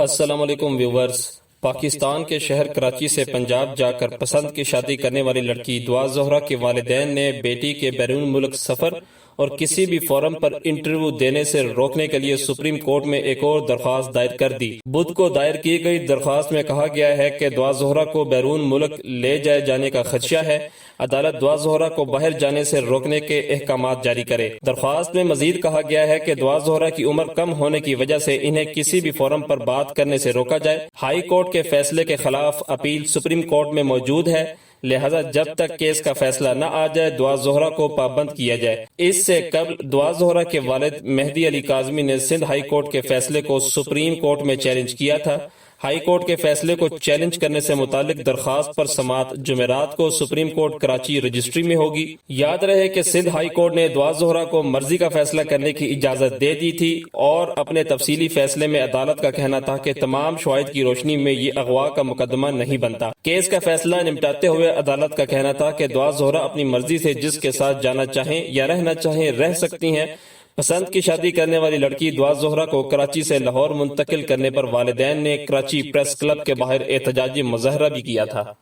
السلام علیکم ویورز۔ پاکستان کے شہر کراچی سے پنجاب جا کر پسند کی شادی کرنے والی لڑکی دعا زہرا کے والدین نے بیٹی کے بیرون ملک سفر اور کسی بھی فورم پر انٹرویو دینے سے روکنے کے لیے سپریم کورٹ میں ایک اور درخواست دائر کر دی۔ بدھ کو دائر کی گئی درخواست میں کہا گیا ہے کہ دعا زہرا کو بیرون ملک لے جائے جانے کا خدشہ ہے، عدالت دعا زہرا کو باہر جانے سے روکنے کے احکامات جاری کرے۔ درخواست میں مزید کہا گیا ہے کہ دعا زہرا کی عمر کم ہونے کی وجہ سے انہیں کسی بھی فورم پر بات کرنے سے روکا جائے۔ ہائی کورٹ کے فیصلے کے خلاف اپیل سپریم کورٹ میں موجود ہے، لہذا جب تک کیس کا فیصلہ نہ آ جائے دعا زہرا کو پابند کیا جائے۔ اس سے قبل دعا زہرا کے والد مہدی علی کاظمی نے سندھ ہائی کورٹ کے فیصلے کو سپریم کورٹ میں چیلنج کیا تھا۔ ہائی کورٹ کے فیصلے کو چیلنج کرنے سے متعلق درخواست پر سماعت جمعرات کو سپریم کورٹ کراچی رجسٹری میں ہوگی۔ یاد رہے کہ سندھ ہائی کورٹ نے دعا زہرا کو مرضی کا فیصلہ کرنے کی اجازت دے دی تھی اور اپنے تفصیلی فیصلے میں عدالت کا کہنا تھا کہ تمام شواہد کی روشنی میں یہ اغوا کا مقدمہ نہیں بنتا۔ کیس کا فیصلہ نمٹاتے ہوئے عدالت کا کہنا تھا کہ دعا زہرا اپنی مرضی سے جس کے ساتھ جانا چاہیں یا رہنا چاہیں رہ سکتی ہیں۔ پسند کی شادی کرنے والی لڑکی دعا زہرا کو کراچی سے لاہور منتقل کرنے پر والدین نے کراچی پریس کلب کے باہر احتجاجی مظاہرہ بھی کیا تھا۔